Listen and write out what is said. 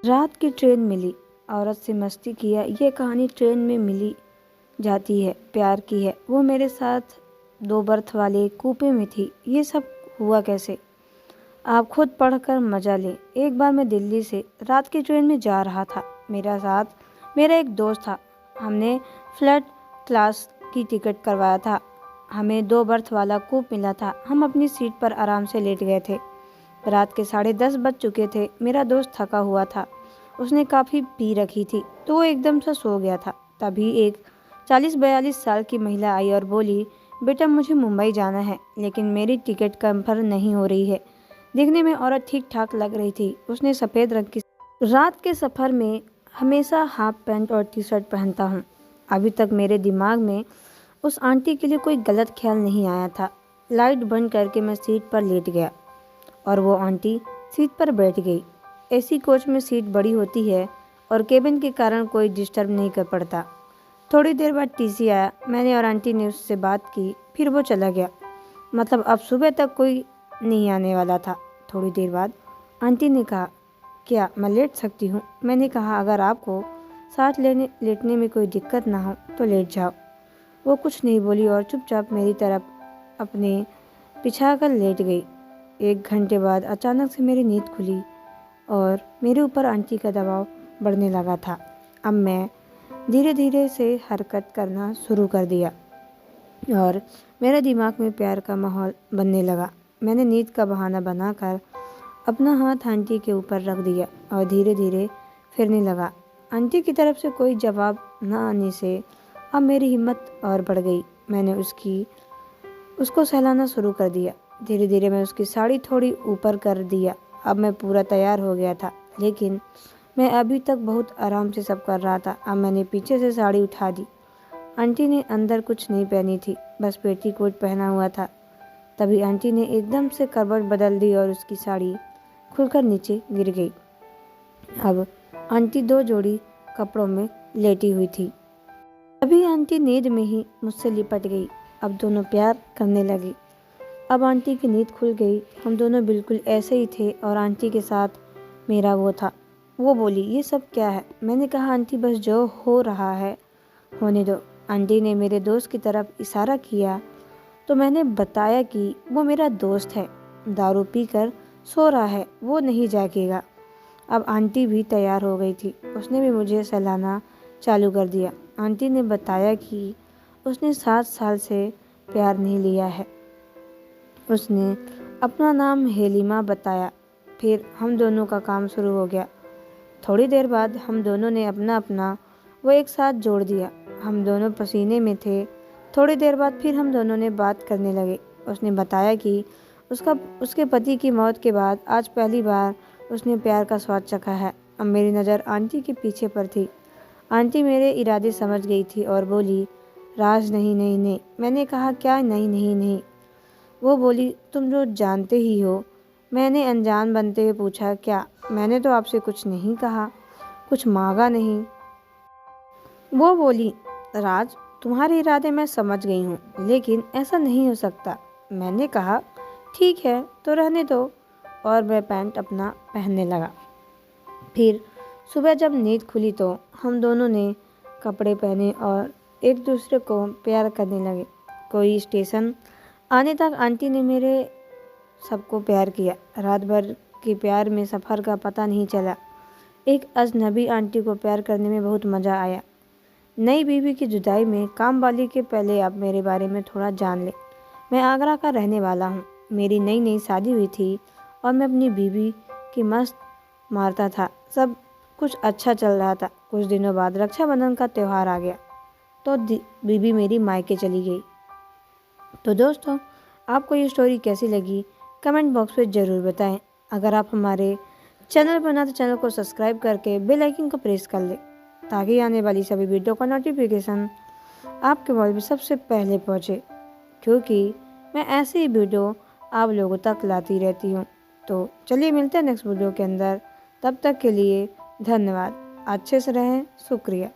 रात की ट्रेन मिली, औरत से मस्ती किया, ये कहानी ट्रेन में मिली जाती है, प्यार की है। वो मेरे साथ 2 बर्थ वाले कूपे में थी। ये सब हुआ कैसे? आप खुद पढ़कर मजा लें। एक बार मैं दिल्ली से रात की ट्रेन में जा रहा था। मेरा साथ मेरा एक दोस्त था। हमने फ्लैट क्लास की टिकट करवाया था। हमें 2 बर्थ वाला कूप मिला था। हम अपनी सीट पर आराम से लेट गए थे। रात के 10:30 बज चुके थे। मेरा दोस्त थका हुआ था। उसने काफ़ी पी रखी थी तो वो एकदम से सो गया था। तभी एक 40-42 साल की महिला आई और बोली, बेटा मुझे मुंबई जाना है, लेकिन मेरी टिकट कंफर्म नहीं हो रही है। दिखने में औरत ठीक ठाक लग रही थी। उसने सफ़ेद रंग की रात के सफ़र में हमेशा हाफ पैंट और टी शर्ट पहनता हूँ। अभी तक मेरे दिमाग में उस आंटी के लिए कोई गलत ख्याल नहीं आया था। लाइट बंद करके मैं सीट पर लेट गया और वो आंटी सीट पर बैठ गई। एसी कोच में सीट बड़ी होती है और केबिन के कारण कोई डिस्टर्ब नहीं कर पड़ता। थोड़ी देर बाद टीसी आया। मैंने और आंटी ने उससे बात की, फिर वो चला गया। मतलब अब सुबह तक कोई नहीं आने वाला था। थोड़ी देर बाद आंटी ने कहा, क्या मैं लेट सकती हूँ? मैंने कहा, अगर आपको साथ लेटने में कोई दिक्कत ना हो तो लेट जाओ। वो कुछ नहीं बोली और चुपचाप मेरी तरफ अपने बिछा कर लेट गई। 1 घंटे बाद अचानक से मेरी नींद खुली और मेरे ऊपर आंटी का दबाव बढ़ने लगा था। अब मैं धीरे धीरे से हरकत करना शुरू कर दिया और मेरे दिमाग में प्यार का माहौल बनने लगा। मैंने नींद का बहाना बनाकर अपना हाथ आंटी के ऊपर रख दिया और धीरे धीरे फिरने लगा। आंटी की तरफ से कोई जवाब न आने से अब मेरी हिम्मत और बढ़ गई। मैंने उसको सहलाना शुरू कर दिया। धीरे धीरे मैं उसकी साड़ी थोड़ी ऊपर कर दिया। अब मैं पूरा तैयार हो गया था, लेकिन मैं अभी तक बहुत आराम से सब कर रहा था। अब मैंने पीछे से साड़ी उठा दी। आंटी ने अंदर कुछ नहीं पहनी थी, बस पेटीकोट पहना हुआ था। तभी आंटी ने एकदम से करवट बदल दी और उसकी साड़ी खुलकर नीचे गिर गई। अब आंटी 2 जोड़ी कपड़ों में लेटी हुई थी। अभी आंटी नींद में ही मुझसे लिपट गई। अब दोनों प्यार करने लगी। अब आंटी की नींद खुल गई। हम दोनों बिल्कुल ऐसे ही थे और आंटी के साथ मेरा वो था। वो बोली, ये सब क्या है? मैंने कहा, आंटी बस जो हो रहा है होने दो। आंटी ने मेरे दोस्त की तरफ इशारा किया तो मैंने बताया कि वो मेरा दोस्त है, दारू पीकर सो रहा है, वो नहीं जागेगा। अब आंटी भी तैयार हो गई थी। उसने भी मुझे सहलाना चालू कर दिया। आंटी ने बताया कि उसने 7 साल से प्यार नहीं लिया है। उसने अपना नाम हेलिमा बताया। फिर हम दोनों का काम शुरू हो गया। थोड़ी देर बाद हम दोनों ने अपना अपना वो एक साथ जोड़ दिया। हम दोनों पसीने में थे। थोड़ी देर बाद फिर हम दोनों ने बात करने लगे। उसने बताया कि उसके पति की मौत के बाद आज पहली बार उसने प्यार का स्वाद चखा है। अब मेरी नज़र आंटी के पीछे पर थी। आंटी मेरे इरादे समझ गई थी और बोली, राज नहीं नहीं नहीं। मैंने कहा, क्या नहीं नहीं नहीं? वो बोली, तुम जो जानते ही हो। मैंने अनजान बनते हुए पूछा, क्या? मैंने तो आपसे कुछ नहीं कहा, कुछ मांगा नहीं। वो बोली, राज तुम्हारे इरादे मैं समझ गई हूँ, लेकिन ऐसा नहीं हो सकता। मैंने कहा, ठीक है तो रहने दो, और मैं पैंट अपना पहनने लगा। फिर सुबह जब नींद खुली तो हम दोनों ने कपड़े पहने और एक दूसरे को प्यार करने लगे। कोई स्टेशन आने तक आंटी ने मेरे सबको प्यार किया। रात भर के प्यार में सफ़र का पता नहीं चला। एक अजनबी आंटी को प्यार करने में बहुत मज़ा आया। नई बीवी की जुदाई में काम वाली के पहले आप मेरे बारे में थोड़ा जान ले। मैं आगरा का रहने वाला हूँ। मेरी नई नई शादी हुई थी और मैं अपनी बीवी की मस्त मारता था। सब कुछ अच्छा चल रहा था। कुछ दिनों बाद रक्षाबंधन का त्यौहार आ गया तो बीवी मेरी मायके चली गई। तो दोस्तों, आपको ये स्टोरी कैसी लगी कमेंट बॉक्स में ज़रूर बताएं। अगर आप हमारे चैनल पर ना तो चैनल को सब्सक्राइब करके बेल आइकन को प्रेस कर लें, ताकि आने वाली सभी वीडियो का नोटिफिकेशन आपके मोबाइल में सबसे पहले पहुंचे, क्योंकि मैं ऐसे ही वीडियो आप लोगों तक लाती रहती हूँ। तो चलिए मिलते हैं नेक्स्ट वीडियो के अंदर। तब तक के लिए धन्यवाद। अच्छे से रहें। शुक्रिया।